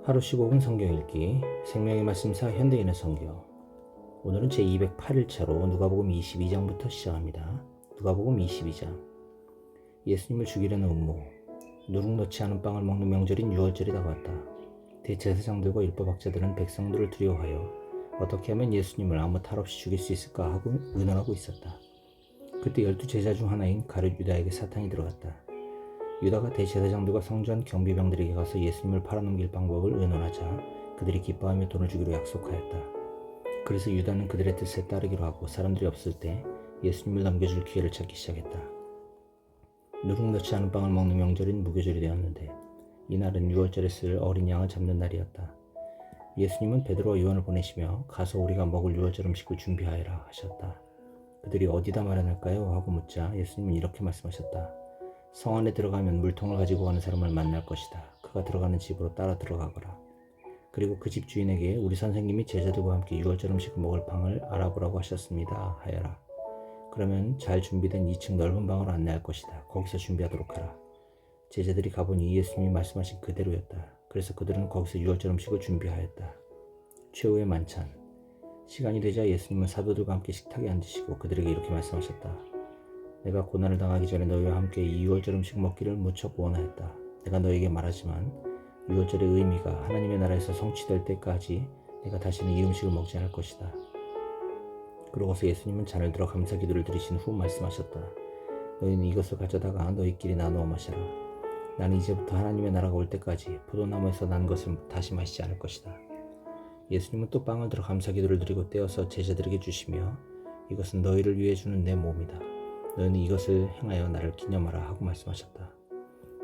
하루 15분 성경 읽기 생명의 말씀사 현대인의 성경. 오늘은 제208일차로 누가복음 22장부터 시작합니다. 누가복음 22장. 예수님을 죽이려는 음모. 누룩 넣지 않은 빵을 먹는 명절인 유월절이 다가왔다. 대제사장들과 율법학자들은 백성들을 두려워하여 어떻게 하면 예수님을 아무 탈 없이 죽일 수 있을까 하고 의논하고 있었다. 그때 12제자 중 하나인 가룟 유다에게 사탄이 들어갔다. 유다가 대제사장들과 성전 경비병들에게 가서 예수님을 팔아넘길 방법을 의논하자 그들이 기뻐하며 돈을 주기로 약속하였다. 그래서 유다는 그들의 뜻에 따르기로 하고 사람들이 없을 때 예수님을 넘겨줄 기회를 찾기 시작했다. 누룩 넣지 않은 빵을 먹는 명절인 무교절이 되었는데 이날은 유월절에 쓸 어린 양을 잡는 날이었다. 예수님은 베드로와 요한을 보내시며 가서 우리가 먹을 유월절 음식을 준비하여라 하셨다. 그들이 어디다 마련할까요? 하고 묻자 예수님은 이렇게 말씀하셨다. 성 안에 들어가면 물통을 가지고 가는 사람을 만날 것이다. 그가 들어가는 집으로 따라 들어가거라. 그리고 그 집 주인에게 우리 선생님이 제자들과 함께 유월절 음식을 먹을 방을 알아보라고 하셨습니다. 하여라. 그러면 잘 준비된 2층 넓은 방으로 안내할 것이다. 거기서 준비하도록 하라. 제자들이 가보니 예수님이 말씀하신 그대로였다. 그래서 그들은 거기서 유월절 음식을 준비하였다. 최후의 만찬. 시간이 되자 예수님은 사도들과 함께 식탁에 앉으시고 그들에게 이렇게 말씀하셨다. 내가 고난을 당하기 전에 너희와 함께 이 유월절 음식 먹기를 무척 원하였다. 내가 너에게 말하지만 유월절의 의미가 하나님의 나라에서 성취될 때까지 내가 다시는 이 음식을 먹지 않을 것이다. 그러고서 예수님은 잔을 들어 감사 기도를 드리신 후 말씀하셨다. 너희는 이것을 가져다가 너희끼리 나누어 마셔라. 나는 이제부터 하나님의 나라가 올 때까지 포도나무에서 난 것을 다시 마시지 않을 것이다. 예수님은 또 빵을 들어 감사 기도를 드리고 떼어서 제자들에게 주시며 이것은 너희를 위해 주는 내 몸이다. 너희는 이것을 행하여 나를 기념하라 하고 말씀하셨다.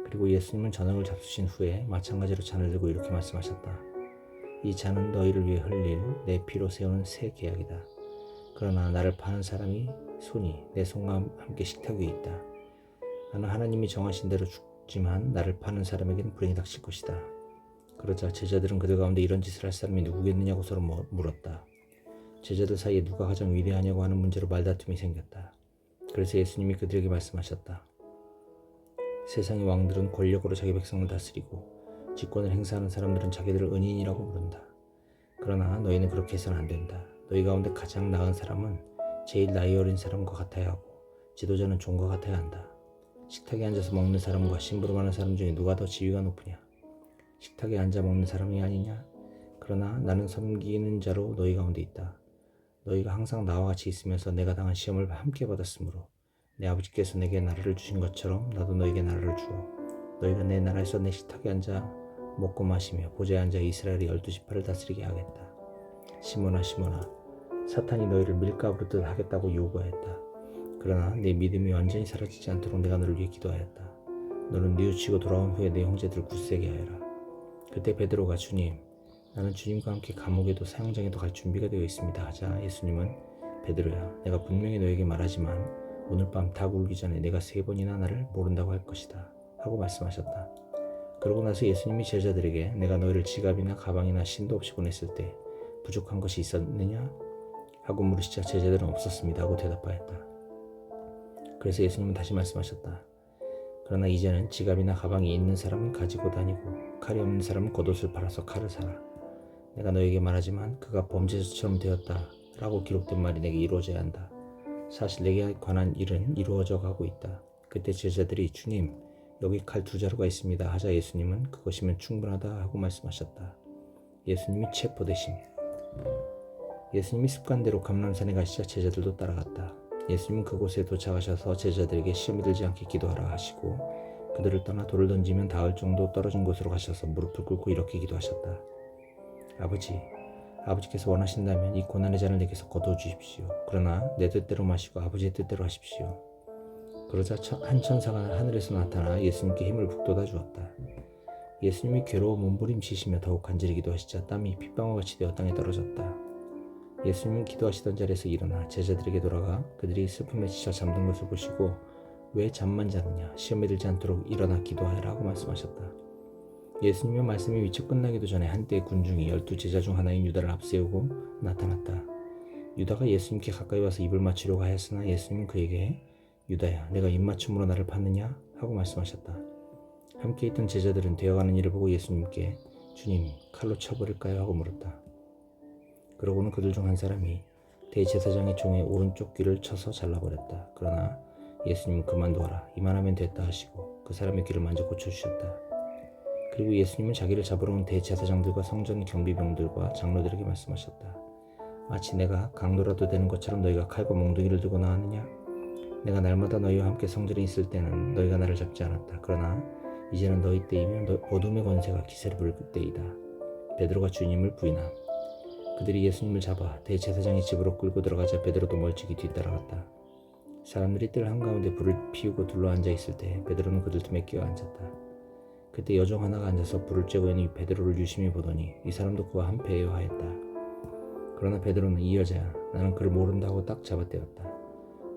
그리고 예수님은 저녁을 잡수신 후에 마찬가지로 잔을 들고 이렇게 말씀하셨다. 이 잔은 너희를 위해 흘릴 내 피로 세우는 새 계약이다. 그러나 나를 파는 사람이 손이 내 손과 함께 식탁 위에 있다. 나는 하나님이 정하신 대로 죽지만 나를 파는 사람에게는 불행이 닥칠 것이다. 그러자 제자들은 그들 가운데 이런 짓을 할 사람이 누구겠느냐고 서로 물었다. 제자들 사이에 누가 가장 위대하냐고 하는 문제로 말다툼이 생겼다. 그래서 예수님이 그들에게 말씀하셨다. 세상의 왕들은 권력으로 자기 백성을 다스리고 직권을 행사하는 사람들은 자기들을 은인이라고 부른다. 그러나 너희는 그렇게 해서는 안 된다. 너희 가운데 가장 나은 사람은 제일 나이 어린 사람과 같아야 하고 지도자는 종과 같아야 한다. 식탁에 앉아서 먹는 사람과 심부름하는 사람 중에 누가 더 지위가 높으냐? 식탁에 앉아 먹는 사람이 아니냐? 그러나 나는 섬기는 자로 너희 가운데 있다. 너희가 항상 나와 같이 있으면서 내가 당한 시험을 함께 받았으므로 내 아버지께서 내게 나라를 주신 것처럼 나도 너에게 나라를 주어 너희가 내 나라에서 내 식탁에 앉아 먹고 마시며 보좌에 앉아 이스라엘의 12지파를 다스리게 하겠다. 시몬아 시몬아 사탄이 너희를 밀가부르듯 하겠다고 요구하였다. 그러나 내 믿음이 완전히 사라지지 않도록 내가 너를 위해 기도하였다. 너는 뉘우치고 돌아온 후에 내 형제들을 굳세게 하여라. 그때 베드로가 주님 나는 주님과 함께 감옥에도 사형장에도 갈 준비가 되어 있습니다 하자 예수님은 베드로야 내가 분명히 너에게 말하지만 오늘 밤 닭 울기 전에 내가 3번이나 나를 모른다고 할 것이다 하고 말씀하셨다. 그러고 나서 예수님이 제자들에게 내가 너희를 지갑이나 가방이나 신도 없이 보냈을 때 부족한 것이 있었느냐 하고 물으시자 제자들은 없었습니다 하고 대답하였다. 그래서 예수님은 다시 말씀하셨다. 그러나 이제는 지갑이나 가방이 있는 사람은 가지고 다니고 칼이 없는 사람은 겉옷을 팔아서 칼을 사라. 내가 너에게 말하지만 그가 범죄자처럼 되었다 라고 기록된 말이 내게 이루어져야 한다. 사실 내게 관한 일은 이루어져 가고 있다. 그때 제자들이 주님 여기 칼 2자루가 있습니다 하자 예수님은 그것이면 충분하다 하고 말씀하셨다. 예수님이 체포되심. 예수님이 습관대로 감람산에 가시자 제자들도 따라갔다. 예수님은 그곳에 도착하셔서 제자들에게 시험이 들지 않게 기도하라 하시고 그들을 떠나 돌을 던지면 닿을 정도 떨어진 곳으로 가셔서 무릎을 꿇고 이렇게 기도하셨다. 아버지께서 원하신다면 이 고난의 잔을 내게서 거두어주십시오. 그러나 내 뜻대로 마시고 아버지의 뜻대로 하십시오. 그러자 한 천사가 하늘에서 나타나 예수님께 힘을 북돋아 주었다. 예수님이 괴로워 몸부림치시며 더욱 간절히 기도하시자 땀이 핏방울같이 되어 땅에 떨어졌다. 예수님은 기도하시던 자리에서 일어나 제자들에게 돌아가 그들이 슬픔에 지쳐 잠든 것을 보시고 왜 잠만 자느냐 시험에 들지 않도록 일어나 기도하라 하고 말씀하셨다. 예수님의 말씀이 미처 끝나기도 전에 한때 군중이 12제자 중 하나인 유다를 앞세우고 나타났다. 유다가 예수님께 가까이 와서 입을 맞추려고 하였으나 예수님은 그에게 유다야 내가 입맞춤으로 나를 팠느냐 하고 말씀하셨다. 함께 있던 제자들은 되어가는 일을 보고 예수님께 주님, 칼로 쳐버릴까요? 하고 물었다. 그러고는 그들 중 한 사람이 대제사장의 종의 오른쪽 귀를 쳐서 잘라버렸다. 그러나 예수님은 그만두어라. 이만하면 됐다 하시고 그 사람의 귀를 만져 고쳐주셨다. 그리고 예수님은 자기를 잡으러 온 대제사장들과 성전 경비병들과 장로들에게 말씀하셨다. 마치 내가 강도라도 되는 것처럼 너희가 칼과 몽둥이를 들고 나왔느냐? 내가 날마다 너희와 함께 성전에 있을 때는 너희가 나를 잡지 않았다. 그러나 이제는 너희 때이며 어둠의 권세가 기세를 부릴 때이다. 베드로가 주님을 부인함. 그들이 예수님을 잡아 대제사장의 집으로 끌고 들어가자 베드로도 멀찍이 뒤따라갔다. 사람들이 뜰 한가운데 불을 피우고 둘러앉아 있을 때 베드로는 그들 틈에 끼어앉았다. 그때 여종 하나가 앉아서 불을 쬐고 있는 베드로를 유심히 보더니 이 사람도 그와 한패예요 하였다. 그러나 베드로는 이 여자야, 나는 그를 모른다고 딱 잡아떼었다.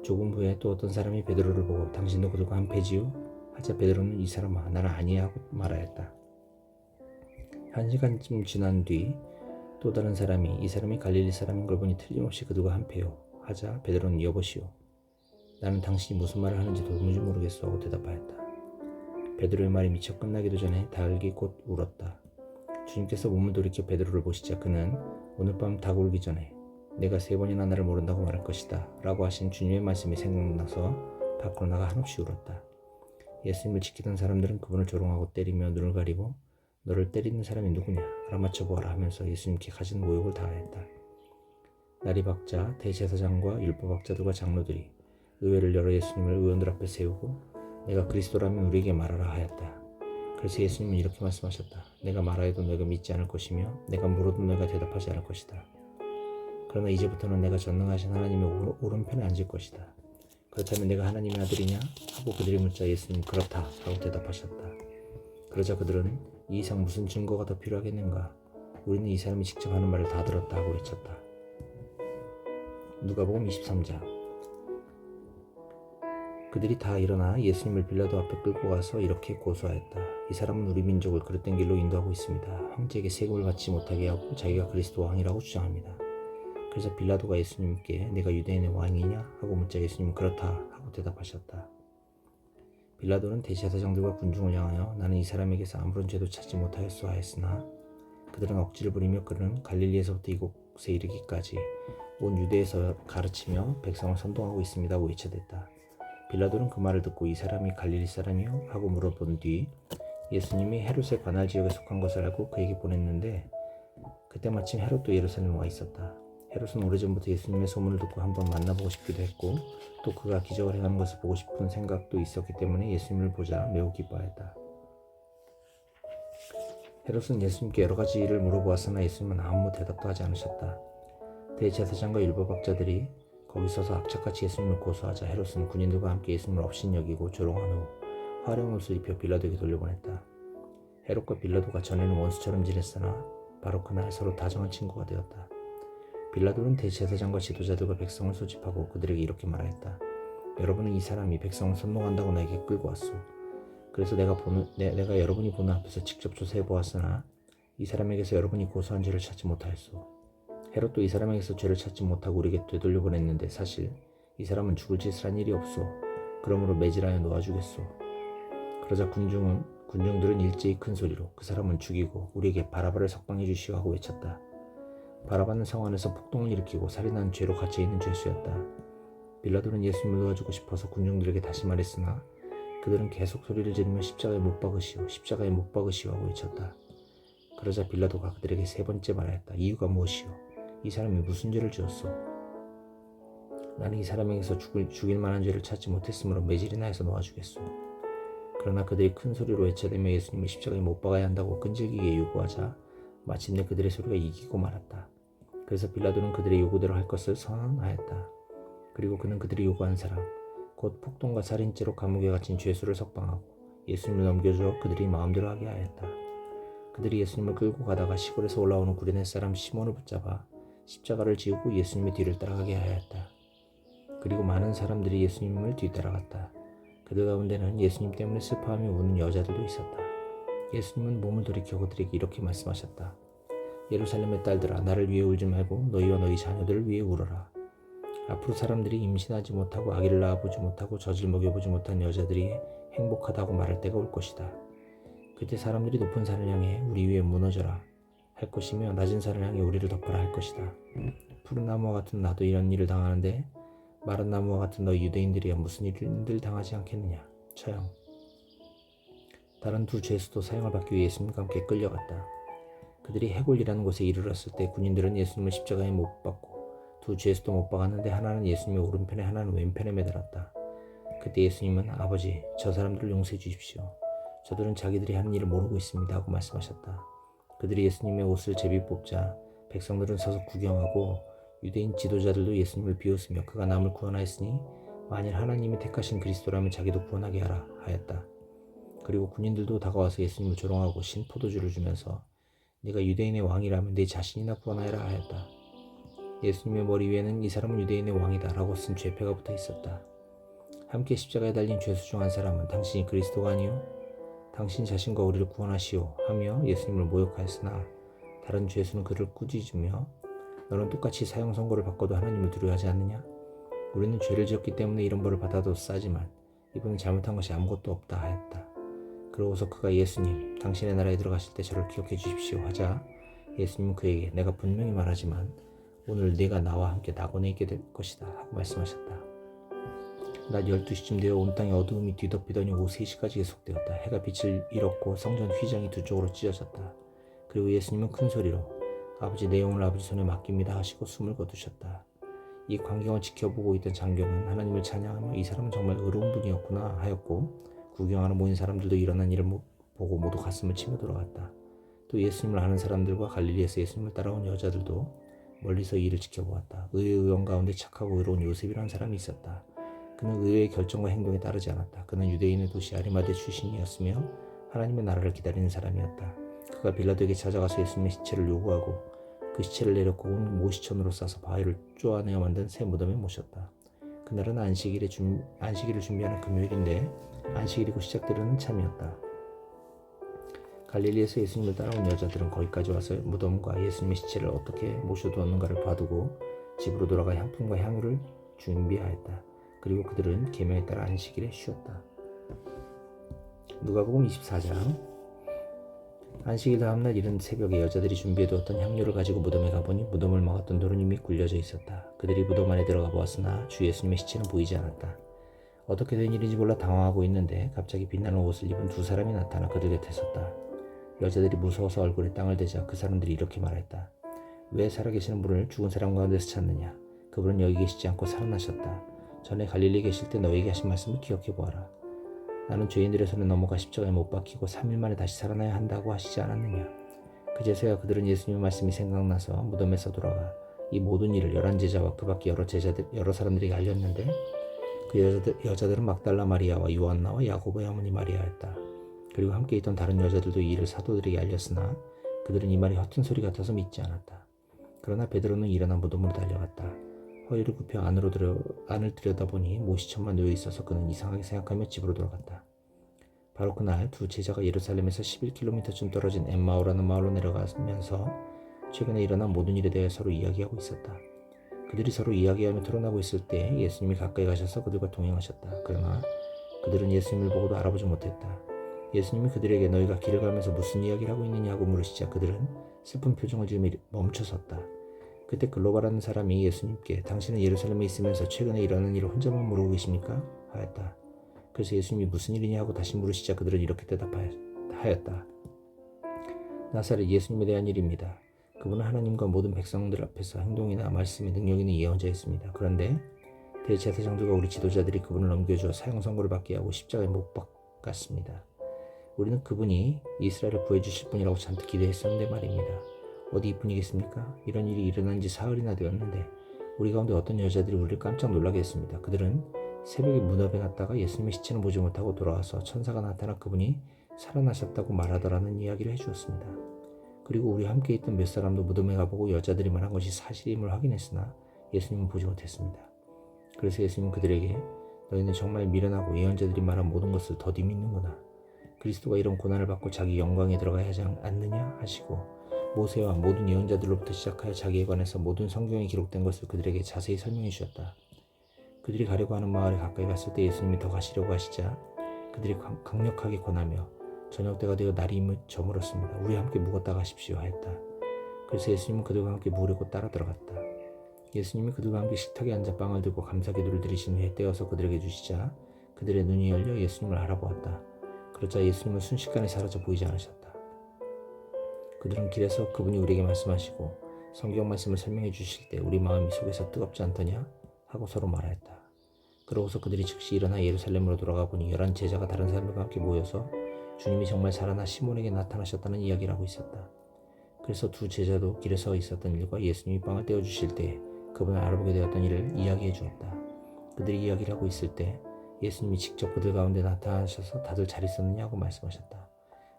조금 후에 또 어떤 사람이 베드로를 보고 당신도 그들과 한패지요? 하자 베드로는 이 사람아 나는 아니야 하고 말하였다. 1시간쯤 지난 뒤 또 다른 사람이 이 사람이 갈릴리 사람인 걸 보니 틀림없이 그들과 한패요 하자 베드로는 여보시오 나는 당신이 무슨 말을 하는지 도무지 모르겠소 하고 대답하였다. 베드로의 말이 미처 끝나기도 전에 닭이 곧 울었다. 주님께서 몸을 돌이켜 베드로를 보시자 그는 오늘 밤 닭 울기 전에 내가 3번이나 나를 모른다고 말할 것이다 라고 하신 주님의 말씀이 생각나서 밖으로 나가 한없이 울었다. 예수님을 지키던 사람들은 그분을 조롱하고 때리며 눈을 가리고 너를 때리는 사람이 누구냐 알아맞혀 보아라 하면서 예수님께 가진 모욕을 다하였다. 날이 밝자 대제사장과 율법학자들과 장로들이 의회를 열어 예수님을 의원들 앞에 세우고 내가 그리스도라면 우리에게 말하라 하였다. 그래서 예수님은 이렇게 말씀하셨다. 내가 말하여도 너희가 믿지 않을 것이며 내가 물어도 너희가 대답하지 않을 것이다. 그러나 이제부터는 내가 전능하신 하나님의 오른편에 앉을 것이다. 그렇다면 내가 하나님의 아들이냐? 하고 그들이 묻자 예수님 그렇다 하고 대답하셨다. 그러자 그들은 이 이상 무슨 증거가 더 필요하겠는가? 우리는 이 사람이 직접 하는 말을 다 들었다 하고 외쳤다. 누가복음 23장. 그들이 다 일어나 예수님을 빌라도 앞에 끌고 가서 이렇게 고소하였다. 이 사람은 우리 민족을 그릇된 길로 인도하고 있습니다. 황제에게 세금을 받지 못하게 하고 자기가 그리스도 왕이라고 주장합니다. 그래서 빌라도가 예수님께 내가 유대인의 왕이냐? 하고 묻자 예수님은 그렇다 하고 대답하셨다. 빌라도는 대제사장들과 군중을 향하여 나는 이 사람에게서 아무런 죄도 찾지 못하였소 하였으나 그들은 억지를 부리며 그는 갈릴리에서부터 이곳에 이르기까지 온 유대에서 가르치며 백성을 선동하고 있습니다 하고 외쳐댔다. 빌라도는 그 말을 듣고 이 사람이 갈릴리 사람이요? 하고 물어본 뒤 예수님이 헤롯의 관할 지역에 속한 것을 알고 그에게 보냈는데 그때 마침 헤롯도 예루살렘에 와 있었다. 헤롯은 오래전부터 예수님의 소문을 듣고 한번 만나보고 싶기도 했고 또 그가 기적을 행하는 것을 보고 싶은 생각도 있었기 때문에 예수님을 보자 매우 기뻐하였다. 헤롯은 예수님께 여러 가지 일을 물어보았으나 예수님은 아무 대답도 하지 않으셨다. 대제사장과 율법학자들이 거기 서서 악착같이 예수님을 고소하자 헤롯은 군인들과 함께 예수님을 업신여기고 조롱한 후 화려한 옷을 입혀 빌라도에게 돌려보냈다. 헤롯과 빌라도가 전에는 원수처럼 지냈으나 바로 그날 서로 다정한 친구가 되었다. 빌라도는 대제사장과 지도자들과 백성을 소집하고 그들에게 이렇게 말하였다. 여러분은 이 사람이 백성을 선동한다고 나에게 끌고 왔소. 그래서 내가 여러분이 보는 앞에서 직접 조사해 보았으나 이 사람에게서 여러분이 고소한 죄를 찾지 못하였소. 헤롯도 이 사람에게서 죄를 찾지 못하고 우리에게 되돌려 보냈는데 사실 이 사람은 죽을 짓을 한 일이 없소. 그러므로 매질하여 놓아주겠소. 그러자 군중들은 일제히 큰 소리로 그 사람은 죽이고 우리에게 바라바를 석방해 주시오 하고 외쳤다. 바라바는 성 안에서 폭동을 일으키고 살인한 죄로 갇혀있는 죄수였다. 빌라도는 예수님을 놓아주고 싶어서 군중들에게 다시 말했으나 그들은 계속 소리를 지르며 십자가에 못 박으시오 십자가에 못 박으시오 하고 외쳤다. 그러자 빌라도가 그들에게 3번째 말하였다. 이유가 무엇이오? 이 사람이 무슨 죄를 지었소? 나는 이 사람에게서 죽일 만한 죄를 찾지 못했으므로 매질이나 해서 놓아주겠소. 그러나 그들이 큰 소리로 외쳐대며 예수님을 십자가에 못 박아야 한다고 끈질기게 요구하자 마침내 그들의 소리가 이기고 말았다. 그래서 빌라도는 그들의 요구대로 할 것을 선언하였다. 그리고 그는 그들이 요구한 사람, 곧 폭동과 살인죄로 감옥에 갇힌 죄수를 석방하고 예수님을 넘겨주어 그들이 마음대로 하게 하였다. 그들이 예수님을 끌고 가다가 시골에서 올라오는 구레네 사람 시몬을 붙잡아 십자가를 지우고 예수님의 뒤를 따라가게 하였다. 그리고 많은 사람들이 예수님을 뒤따라갔다. 그들 가운데는 예수님 때문에 슬퍼하며 우는 여자들도 있었다. 예수님은 몸을 돌이켜 그들에게 이렇게 말씀하셨다. 예루살렘의 딸들아 나를 위해 울지 말고 너희와 너희 자녀들을 위해 울어라. 앞으로 사람들이 임신하지 못하고 아기를 낳아보지 못하고 젖을 먹여보지 못한 여자들이 행복하다고 말할 때가 올 것이다. 그때 사람들이 높은 산을 향해 우리 위에 무너져라 할 것이며 낮은 산을 향해 우리를 덮어라 할 것이다. 푸른 나무와 같은 나도 이런 일을 당하는데 마른 나무와 같은 너희 유대인들이야 무슨 일들 당하지 않겠느냐. 처형. 다른 두 죄수도 사형을 받기 위해 예수님과 함께 끌려갔다. 그들이 해골이라는 곳에 이르렀을 때 군인들은 예수님을 십자가에 못 박고 두 죄수도 못 박았는데 하나는 예수님의 오른편에 하나는 왼편에 매달았다. 그때 예수님은 아버지 저 사람들을 용서해 주십시오. 저들은 자기들이 하는 일을 모르고 있습니다 하고 말씀하셨다. 그들이 예수님의 옷을 제비 뽑자 백성들은 서서 구경하고 유대인 지도자들도 예수님을 비웃으며 그가 남을 구원하였으니 만일 하나님이 택하신 그리스도라면 자기도 구원하게 하라 하였다. 그리고 군인들도 다가와서 예수님을 조롱하고 신 포도주를 주면서 네가 유대인의 왕이라면 네 자신이나 구원하여라 하였다. 예수님의 머리 위에는 이 사람은 유대인의 왕이다 라고 쓴 죄패가 붙어 있었다. 함께 십자가에 달린 죄수 중 한 사람은 당신이 그리스도가 아니요 당신 자신과 우리를 구원하시오 하며 예수님을 모욕하였으나 다른 죄수는 그를 꾸짖으며 너는 똑같이 사형 선고를 받고도 하나님을 두려워하지 않느냐? 우리는 죄를 지었기 때문에 이런 벌을 받아도 싸지만 이분은 잘못한 것이 아무것도 없다 하였다. 그러고서 그가 예수님 당신의 나라에 들어가실 때 저를 기억해 주십시오 하자 예수님은 그에게 내가 분명히 말하지만 오늘 네가 나와 함께 낙원에 있게 될 것이다 하고 말씀하셨다. 낮 12시쯤 되어 온 땅에 어두움이 뒤덮이더니 오후 3시까지 계속되었다. 해가 빛을 잃었고 성전 휘장이 두 쪽으로 찢어졌다. 그리고 예수님은 큰 소리로 아버지 내 영을 아버지 손에 맡깁니다 하시고 숨을 거두셨다. 이 광경을 지켜보고 있던 장교는 하나님을 찬양하며 이 사람은 정말 의로운 분이었구나 하였고 구경하러 모인 사람들도 일어난 일을 보고 모두 가슴을 치며 돌아갔다. 또 예수님을 아는 사람들과 갈릴리에서 예수님을 따라온 여자들도 멀리서 이 일을 지켜보았다. 의원 가운데 착하고 의로운 요셉이라는 사람이 있었다. 그는 의의 결정과 행동에 따르지 않았다. 그는 유대인의 도시 아리마대 출신이었으며 하나님의 나라를 기다리는 사람이었다. 그가 빌라도에게 찾아가서 예수님의 시체를 요구하고 그 시체를 내렸고 온 모시천으로 싸서 바위를 쪼아내어 만든 새 무덤에 모셨다. 그날은 안식일을 준비하는 금요일인데 안식일이 곧 시작되려는 참이었다. 갈릴리에서 예수님을 따라온 여자들은 거기까지 와서 무덤과 예수님의 시체를 어떻게 모셔두었는가를 봐두고 집으로 돌아가 향품과 향유를 준비하였다. 그리고 그들은 계명에 따라 안식일에 쉬었다. 누가복음 24장. 안식일 다음날 이른 새벽에 여자들이 준비해두었던 향료를 가지고 무덤에 가보니 무덤을 막았던 돌은 이미 굴려져 있었다. 그들이 무덤 안에 들어가 보았으나 주 예수님의 시체는 보이지 않았다. 어떻게 된 일인지 몰라 당황하고 있는데 갑자기 빛나는 옷을 입은 두 사람이 나타나 그들 곁에 섰다. 여자들이 무서워서 얼굴에 땅을 대자 그 사람들이 이렇게 말했다. 왜 살아계시는 분을 죽은 사람 가운데서 찾느냐? 그분은 여기 계시지 않고 살아나셨다. 전에 갈릴리에 계실 때 너에게 하신 말씀을 기억해 보아라. 나는 죄인들의 손에 넘어가 십자가에 못 박히고 3일 만에 다시 살아나야 한다고 하시지 않았느냐. 그제서야 그들은 예수님의 말씀이 생각나서 무덤에서 돌아가 이 모든 일을 11제자와 그 밖에 여러 사람들에게 알렸는데 그 여자들은 막달라 마리아와 요한나와 야고보의 어머니 마리아였다. 그리고 함께 있던 다른 여자들도 이 일을 사도들에게 알렸으나 그들은 이 말이 허튼 소리 같아서 믿지 않았다. 그러나 베드로는 일어나 무덤으로 달려갔다. 허리를 굽혀 안을 들여다보니 모시천만 놓여 있어서 그는 이상하게 생각하며 집으로 돌아갔다. 바로 그날 두 제자가 예루살렘에서 11km쯤 떨어진 엠마오라는 마을로 내려가면서 최근에 일어난 모든 일에 대해 서로 이야기하고 있었다. 그들이 서로 이야기하며 토론하고 있을 때 예수님이 가까이 가셔서 그들과 동행하셨다. 그러나 그들은 예수님을 보고도 알아보지 못했다. 예수님이 그들에게 너희가 길을 가면서 무슨 이야기를 하고 있느냐고 물으시자 그들은 슬픈 표정을 지으며 멈춰섰다. 그때 글로바라는 사람이 예수님께 당신은 예루살렘에 있으면서 최근에 일어난 일을 혼자만 모르고 계십니까? 하였다. 그래서 예수님이 무슨 일이냐 하고 다시 물으시자 그들은 이렇게 대답하였다. 나사렛 예수님에 대한 일입니다. 그분은 하나님과 모든 백성들 앞에서 행동이나 말씀에 능력 있는 예언자였습니다. 그런데 대제사장들과 우리 지도자들이 그분을 넘겨주어 사형 선고를 받게 하고 십자가에 못 박았습니다. 우리는 그분이 이스라엘을 구해주실 분이라고 잔뜩 기대했었는데 말입니다. 어디 이뿐이겠습니까? 이런 일이 일어난 지 사흘이나 되었는데 우리 가운데 어떤 여자들이 우리를 깜짝 놀라게 했습니다. 그들은 새벽에 무덤에 갔다가 예수님의 시체는 보지 못하고 돌아와서 천사가 나타나 그분이 살아나셨다고 말하더라는 이야기를 해주었습니다. 그리고 우리 함께 있던 몇 사람도 무덤에 가보고 여자들이 말한 것이 사실임을 확인했으나 예수님은 보지 못했습니다. 그래서 예수님은 그들에게 너희는 정말 미련하고 예언자들이 말한 모든 것을 더디 믿는구나. 그리스도가 이런 고난을 받고 자기 영광에 들어가야 하지 않느냐 하시고 모세와 모든 예언자들로부터 시작하여 자기에 관해서 모든 성경에 기록된 것을 그들에게 자세히 설명해 주셨다. 그들이 가려고 하는 마을에 가까이 갔을 때 예수님이 더 가시려고 하시자 그들이 강력하게 권하며 저녁 때가 되어 날이 저물었습니다. 우리 함께 묵었다 가십시오 하였다. 그래서 예수님은 그들과 함께 묵으려고 따라 들어갔다. 예수님이 그들과 함께 식탁에 앉아 빵을 들고 감사기도를 드리신 후에 떼어서 그들에게 주시자 그들의 눈이 열려 예수님을 알아보았다. 그러자 예수님은 순식간에 사라져 보이지 않으셨다. 그들은 길에서 그분이 우리에게 말씀하시고 성경 말씀을 설명해 주실 때 우리 마음이 속에서 뜨겁지 않더냐 하고 서로 말하였다. 그러고서 그들이 즉시 일어나 예루살렘으로 돌아가 보니 11 제자가 다른 사람들과 함께 모여서 주님이 정말 살아나 시몬에게 나타나셨다는 이야기를 하고 있었다. 그래서 두 제자도 길에 있었던 일과 예수님이 빵을 떼어주실 때 그분을 알아보게 되었던 일을 이야기해 주었다. 그들이 이야기를 하고 있을 때 예수님이 직접 그들 가운데 나타나셔서 다들 잘 있었느냐고 말씀하셨다.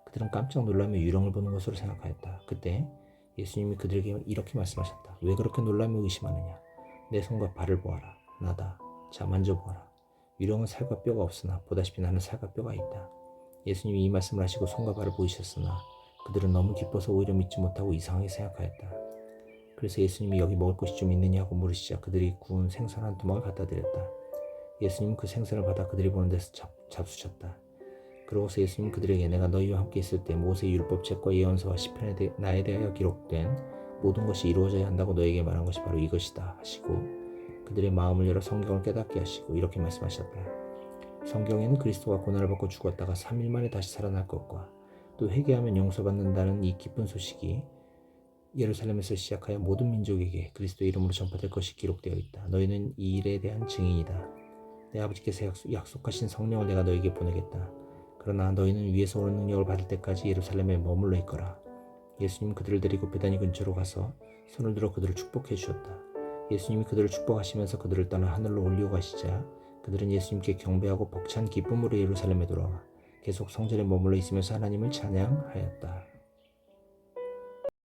그들은 깜짝 놀라며 유령을 보는 것으로 생각하였다. 그때 예수님이 그들에게 이렇게 말씀하셨다. 왜 그렇게 놀라며 의심하느냐? 내 손과 발을 보아라. 나다. 자, 만져보아라. 유령은 살과 뼈가 없으나 보다시피 나는 살과 뼈가 있다. 예수님이 이 말씀을 하시고 손과 발을 보이셨으나 그들은 너무 기뻐서 오히려 믿지 못하고 이상하게 생각하였다. 그래서 예수님이 여기 먹을 것이 좀 있느냐고 물으시자 그들이 구운 생선 한 토막을 갖다 드렸다. 예수님은 그 생선을 받아 그들이 보는 데서 잡수셨다. 그러고서 예수님은 그들에게 내가 너희와 함께 있을 때 모세의 율법책과 예언서와 시편에 나에 대하여 기록된 모든 것이 이루어져야 한다고 너에게 말한 것이 바로 이것이다 하시고 그들의 마음을 열어 성경을 깨닫게 하시고 이렇게 말씀하셨다. 성경에는 그리스도가 고난을 받고 죽었다가 3일 만에 다시 살아날 것과 또 회개하면 용서받는다는 이 기쁜 소식이 예루살렘에서 시작하여 모든 민족에게 그리스도의 이름으로 전파될 것이 기록되어 있다. 너희는 이 일에 대한 증인이다. 내 아버지께서 약속하신 성령을 내가 너에게 보내겠다. 그러나 너희는 위에서 오는 능력을 받을 때까지 예루살렘에 머물러 있거라. 예수님은 그들을 데리고 베다니 근처로 가서 손을 들어 그들을 축복해 주셨다. 예수님이 그들을 축복하시면서 그들을 떠나 하늘로 올리고 가시자 그들은 예수님께 경배하고 벅찬 기쁨으로 예루살렘에 돌아와 계속 성전에 머물러 있으면서 하나님을 찬양하였다.